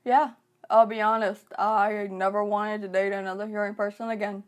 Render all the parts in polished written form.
Yeah, I'll be honest, I never wanted to date another hearing person again.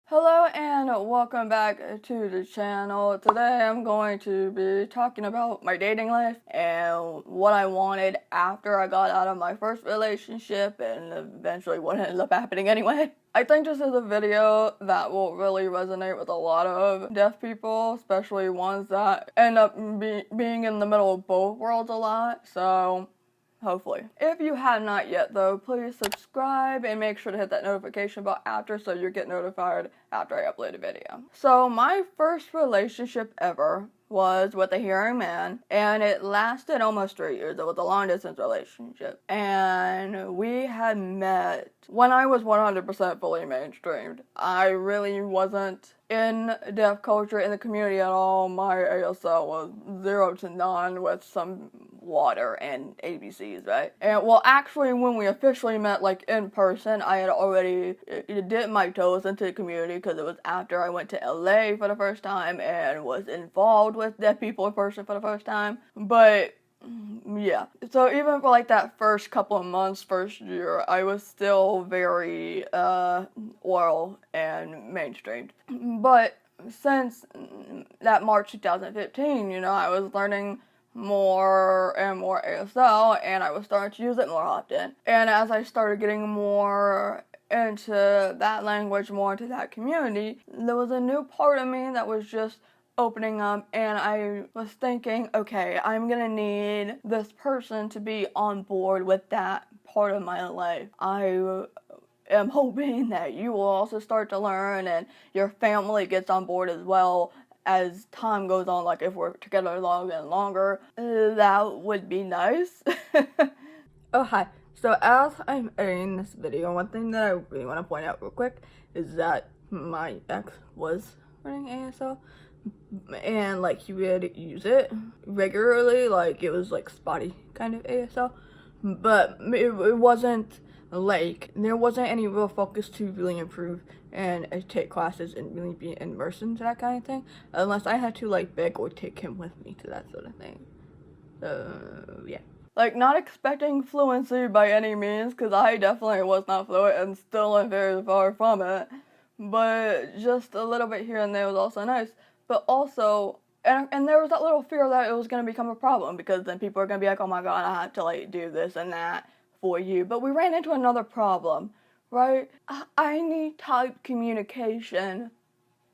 Hello and welcome back to the channel. Today I'm going to be talking about my dating life and what I wanted after I got out of my first relationship and eventually what ended up happening anyway. I think this is a video that will really resonate with a lot of deaf people, especially ones that end up being in the middle of both worlds a lot, so hopefully. If you have not yet though, please subscribe and make sure to hit that notification bell after so you get notified after I upload a video. So my first relationship ever was with a hearing man, and it lasted almost 3 years. It was a long distance relationship, and we had met when I was 100% fully mainstreamed. I really wasn't in deaf culture in the community at all. My ASL was 0 to none with some water and ABCs, right? And well, actually, when we officially met, like in person, I had already dipped my toes into the community because it was after I went to LA for the first time and was involved with deaf people in person for the first time. But yeah, so even for like that first couple of months, first year, I was still very oral and mainstreamed. But since that March 2015, I was learning more and more ASL, and I was starting to use it more often. And as I started getting more into that language, more into that community, there was a new part of me that was just opening up, and I was thinking, okay, I'm gonna need this person to be on board with that part of my life. I am hoping that you will also start to learn and your family gets on board as well as time goes on. Like if we're together longer and longer, that would be nice. Oh, hi. So as I'm editing this video, one thing that I really want to point out real quick is that my ex was running ASL, and like he would use it regularly, like it was like spotty kind of ASL, but it wasn't like, there wasn't any real focus to really improve and take classes and really be immersed into that kind of thing, unless I had to like beg or take him with me to that sort of thing. So yeah. Like, not expecting fluency by any means, because I definitely was not fluent and still am very far from it, but just a little bit here and there was also nice. But also, and there was that little fear that it was going to become a problem, because then people are going to be like, oh my god, I have to like do this and that for you. But we ran into another problem, right? I need typed communication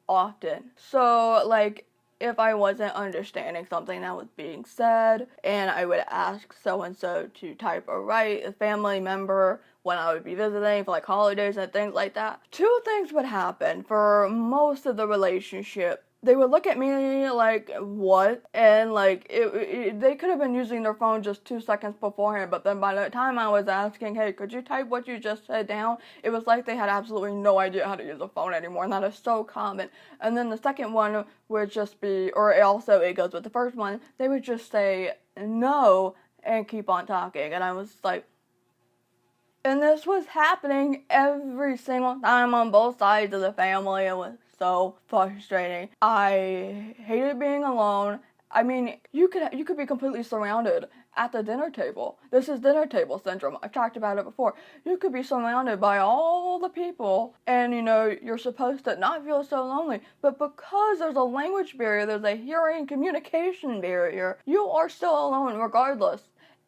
often. So like, if I wasn't understanding something that was being said, and I would ask so-and-so to type or write, a family member, when I would be visiting for like holidays and things like that, two things would happen for most of the relationship. They would look at me like, what? And like, they could have been using their phone just 2 seconds beforehand, but then by the time I was asking, hey, could you type what you just said down? It was like they had absolutely no idea how to use a phone anymore, and that is so common. And then the second one would just be, or also it goes with the first one, they would just say no and keep on talking, and I was like, and this was happening every single time on both sides of the family. It was so frustrating. I hated being alone. I mean, you could be completely surrounded at the dinner table. This is dinner table syndrome. I've talked about it before. You could be surrounded by all the people, and you're supposed to not feel so lonely. But because there's a language barrier, there's a hearing communication barrier, you are still alone regardless.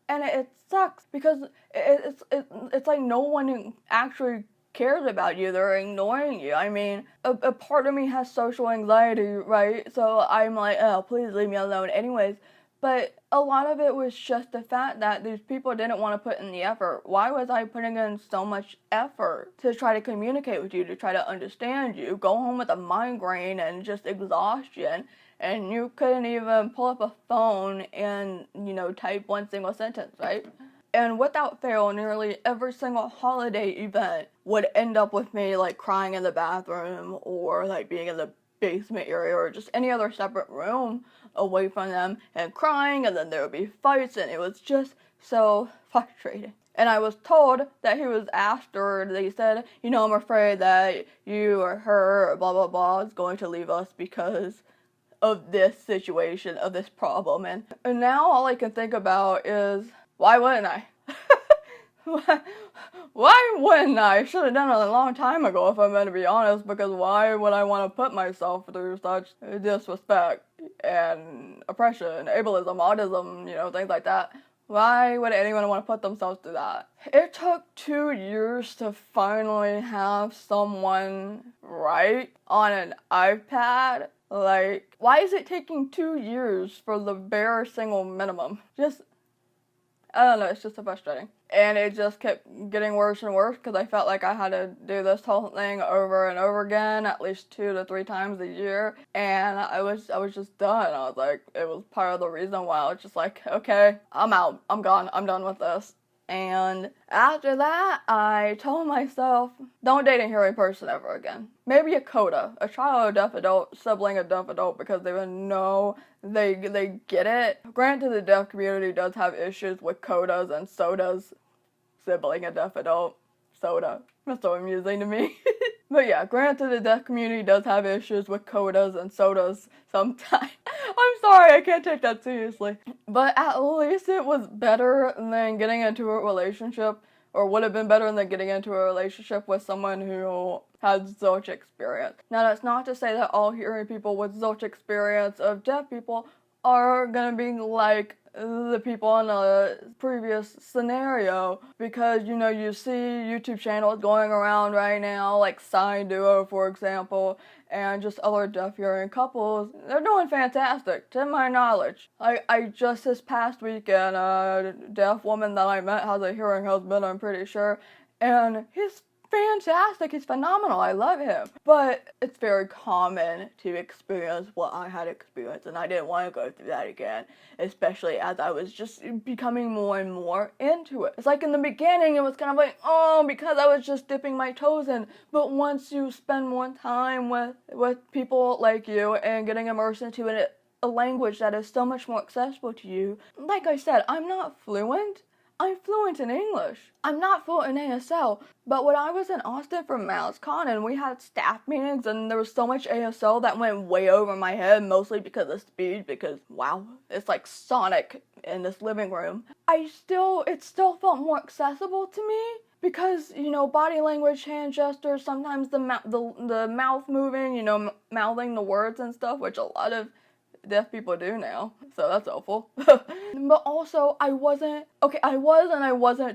And it sucks because it's like no one actually cares about you. They're ignoring you. I mean, a part of me has social anxiety, right? So I'm like, oh, please leave me alone anyways. But a lot of it was just the fact that these people didn't want to put in the effort. Why was I putting in so much effort to try to communicate with you, to try to understand you, go home with a migraine and just exhaustion, and you couldn't even pull up a phone and, type one single sentence, right? And without fail, nearly every single holiday event would end up with me, like, crying in the bathroom or, like, being in the basement area or just any other separate room away from them and crying, and then there would be fights, and it was just so frustrating. And I was told that he was asked, or they said, I'm afraid that you or her, or blah, blah, blah, is going to leave us because of this situation, of this problem. And now all I can think about is, why wouldn't I? Why wouldn't I? I should have done it a long time ago, if I'm going to be honest, because why would I want to put myself through such disrespect and oppression, ableism, autism, things like that? Why would anyone want to put themselves through that? It took 2 years to finally have someone write on an iPad. Like, why is it taking 2 years for the bare single minimum? I don't know, it's just so frustrating. And it just kept getting worse and worse because I felt like I had to do this whole thing over and over again, at least 2 to 3 times a year. And I was just done. I was like, it was part of the reason why I was just like, okay, I'm out, I'm gone, I'm done with this. And after that, I told myself, don't date a hearing person ever again. Maybe a CODA, a child of a deaf adult, sibling of deaf adult, because they would know they get it. Granted, the deaf community does have issues with CODAs, and so does sibling of deaf adult. Soda. That's so amusing to me. But yeah, granted, the deaf community does have issues with CODAs and sodas sometimes. I'm sorry, I can't take that seriously. But at least it was better than getting into a relationship, or would have been better than getting into a relationship with someone who had zilch experience. Now, that's not to say that all hearing people with zilch experience of deaf people are gonna be like the people in the previous scenario, because you see YouTube channels going around right now, like Sign Duo, for example, and just other deaf hearing couples. They're doing fantastic, to my knowledge. I just this past weekend, a deaf woman that I met has a hearing husband, I'm pretty sure, and he's fantastic, he's phenomenal, I love him. But it's very common to experience what I had experienced, and I didn't want to go through that again, especially as I was just becoming more and more into it. It's like in the beginning, it was kind of like, because I was just dipping my toes in, but once you spend more time with people like you and getting immersed into it, a language that is so much more accessible to you. Like I said, I'm not fluent. I'm fluent in English. I'm not fluent in ASL, but when I was in Austin for MausCon and we had staff meetings and there was so much ASL that went way over my head, mostly because of speed, because wow, it's like Sonic in this living room. It still felt more accessible to me. Because, body language, hand gestures, sometimes the mouth moving, mouthing the words and stuff, which a lot of deaf people do now, so that's helpful. But also, I wasn't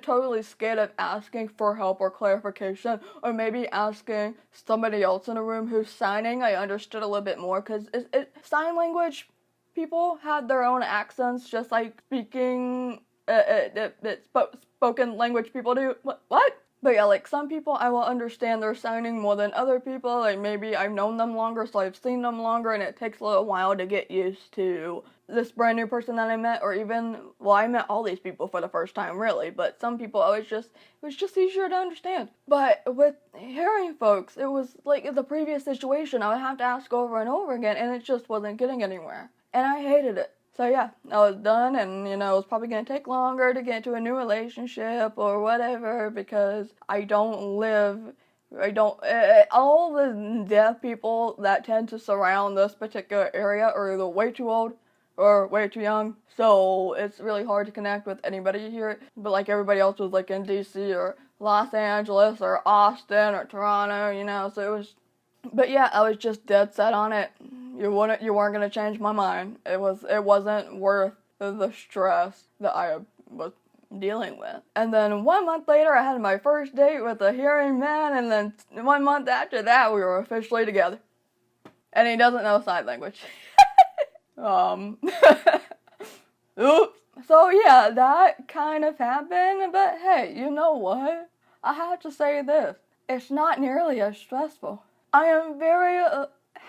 totally scared of asking for help or clarification, or maybe asking somebody else in a room who's signing. I understood a little bit more, because sign language people have their own accents, just like speaking, spoken language people do. What? But yeah, like, some people I will understand their signing more than other people. Like, maybe I've known them longer, so I've seen them longer, and it takes a little while to get used to this brand new person that I met, or even, I met all these people for the first time, really, but some people it was just easier to understand. But with hearing folks, it was like the previous situation, I would have to ask over and over again, and it just wasn't getting anywhere. And I hated it. So yeah, I was done, and it was probably going to take longer to get into a new relationship or whatever, because all the deaf people that tend to surround this particular area are either way too old or way too young, so it's really hard to connect with anybody here. But like everybody else was like in DC or Los Angeles or Austin or Toronto, so it was. But yeah, I was just dead set on it. You weren't gonna change my mind. It wasn't worth the stress that I was dealing with. And then 1 month later, I had my first date with a hearing man, and then 1 month after that, we were officially together. And he doesn't know sign language. Oops. So yeah, that kind of happened, but hey, you know what? I have to say this. It's not nearly as stressful. I am very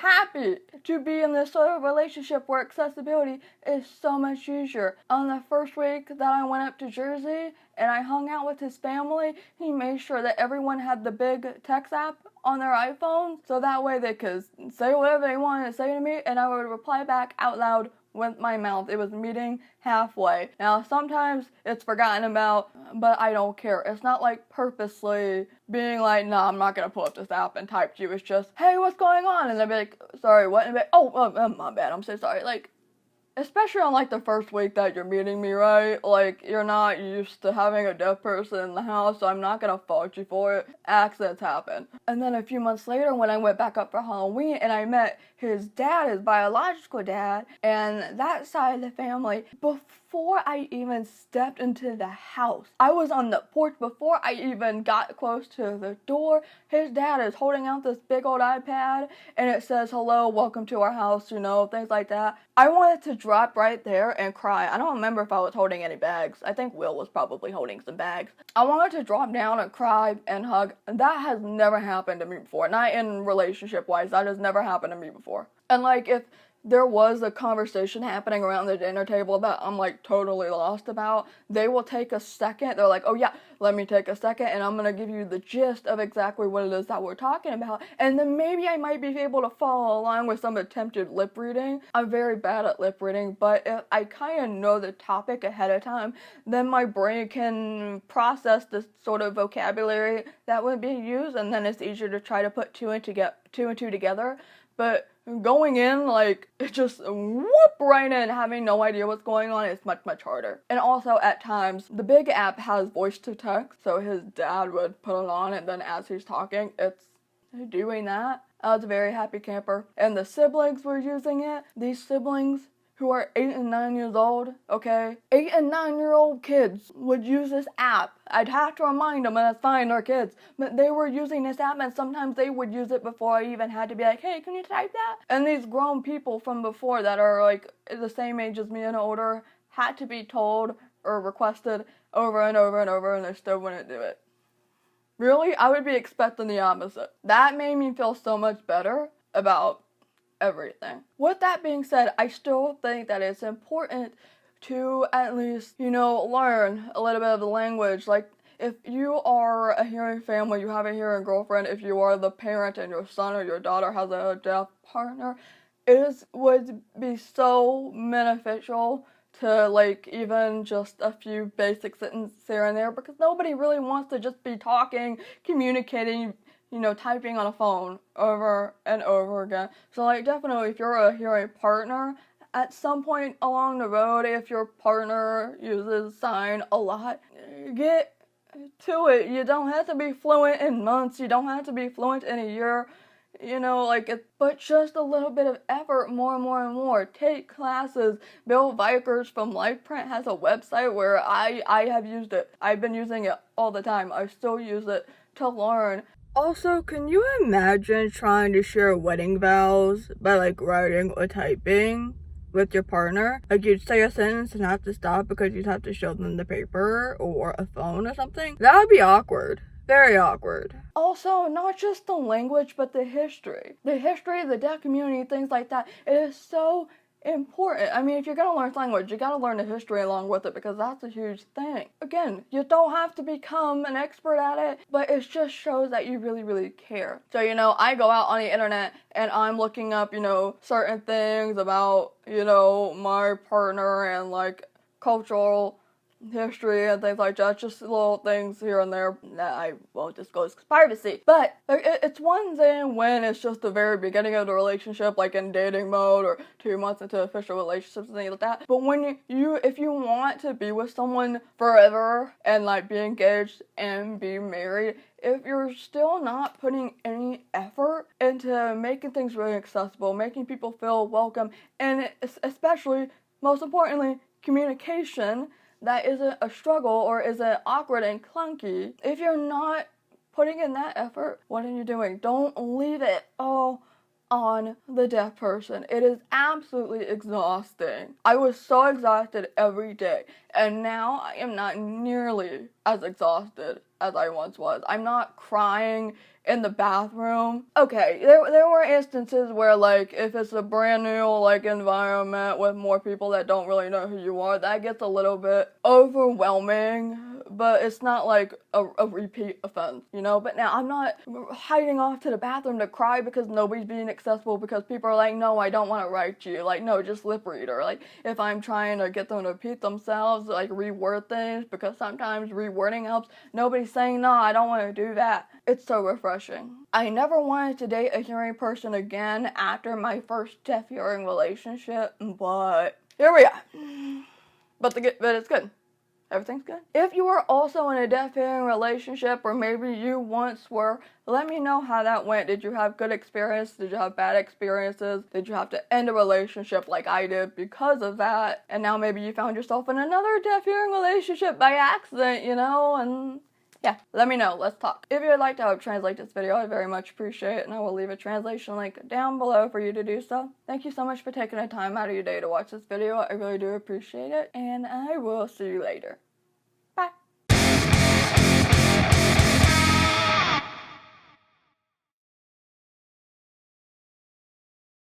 happy to be in this sort of relationship where accessibility is so much easier. On the first week that I went up to Jersey and I hung out with his family, he made sure that everyone had the big text app on their iPhone, so that way they could say whatever they wanted to say to me, and I would reply back out loud with my mouth. It was meeting halfway. Now, sometimes it's forgotten about, but I don't care. It's not like purposely being like, nah, I'm not gonna pull up this app and type to you. It's just, hey, what's going on? And they'll be like, sorry, what? And they'll be like, oh, my bad, I'm so sorry. Like, especially on, like, the first week that you're meeting me, right? Like, you're not used to having a deaf person in the house, so I'm not gonna fault you for it. Accidents happen. And then a few months later, when I went back up for Halloween, and I met his dad, his biological dad, and that side of the family, before I even stepped into the house, I was on the porch before I even got close to the door. His dad is holding out this big old iPad, and it says, hello, welcome to our house, you know, things like that. I wanted to drop right there and cry. I don't remember if I was holding any bags. I think Will was probably holding some bags. I wanted to drop down and cry and hug. That has never happened to me before. Not in relationship-wise. That has never happened to me before. And, like, if there was a conversation happening around the dinner table that I'm, like, totally lost about, they will take a second. They're like, oh, yeah, let me take a second, and I'm gonna give you the gist of exactly what it is that we're talking about. And then maybe I might be able to follow along with some attempted lip reading. I'm very bad at lip reading, but if I kind of know the topic ahead of time, then my brain can process this sort of vocabulary that would be used, and then it's easier to try to put two and two together. But going in, like, just whoop right in, having no idea what's going on, is much, much harder. And also, at times, the big app has voice to text, so his dad would put it on, and then as he's talking, it's doing that. I was a very happy camper. And the siblings were using it. These siblings who are 8 and 9 years old, okay? 8 and 9-year-old kids would use this app. I'd have to remind them, and it's fine, they're kids. But they were using this app, and sometimes they would use it before I even had to be like, hey, can you type that? And these grown people from before that are, like, the same age as me and older had to be told or requested over and over and over, and they still wouldn't do it. Really? I would be expecting the opposite. That made me feel so much better about everything. With that being said, I still think that it's important to at least, you know, learn a little bit of the language. Like, if you are a hearing family, you have a hearing girlfriend, if you are the parent and your son or your daughter has a deaf partner, would be so beneficial to, like, even just a few basic sentences here and there, because nobody really wants to just be talking, communicating, you know, typing on a phone over and over again. So, like, definitely, if you're a hearing partner, at some point along the road, if your partner uses sign a lot, get to it. You don't have to be fluent in months. You don't have to be fluent in a year. You know, like, but just a little bit of effort, more and more and more. Take classes. Bill Vikers from LifePrint has a website where I have used it. I've been using it all the time. I still use it to learn. Also, can you imagine trying to share wedding vows by, like, writing or typing with your partner? Like, you'd say a sentence and have to stop because you'd have to show them the paper or a phone or something? That would be awkward. Very awkward. Also, not just the language, but the history. The history of the deaf community, things like that. It is so important. I mean, if you're gonna learn language, you gotta learn the history along with it, because that's a huge thing. Again, you don't have to become an expert at it, but it just shows that you really, really care. So, you know, I go out on the internet and I'm looking up, you know, certain things about, you know, my partner and, like, cultural history and things like that, just little things here and there that I won't disclose because privacy. But it's one thing when it's just the very beginning of the relationship, like in dating mode or 2 months into official relationships and things like that. But when if you want to be with someone forever and, like, be engaged and be married, if you're still not putting any effort into making things really accessible, making people feel welcome, and especially, most importantly, communication that isn't a struggle or isn't awkward and clunky, if you're not putting in that effort, what are you doing? Don't leave it all on the deaf person. It is absolutely exhausting. I was so exhausted every day, and now I am not nearly as exhausted as I once was. I'm not crying in the bathroom. Okay, there were instances where, like, if it's a brand new, like, environment with more people that don't really know who you are, that gets a little bit overwhelming, but it's not like a repeat offense, you know? But now I'm not hiding off to the bathroom to cry because nobody's being accessible, because people are like, no, I don't want to write you. Like, no, just lip read. Or, like, if I'm trying to get them to repeat themselves, like, reword things, because sometimes rewording helps, nobody's saying, no, I don't want to do that. It's so refreshing. I never wanted to date a hearing person again after my first deaf hearing relationship, but here we are. But it's good. Everything's good. If you are also in a deaf hearing relationship, or maybe you once were, let me know how that went. Did you have good experiences? Did you have bad experiences? Did you have to end a relationship like I did because of that? And now maybe you found yourself in another deaf hearing relationship by accident, you know? And yeah, let me know. Let's talk. If you would like to help translate this video, I very much appreciate it, and I will leave a translation link down below for you to do so. Thank you so much for taking the time out of your day to watch this video. I really do appreciate it, and I will see you later.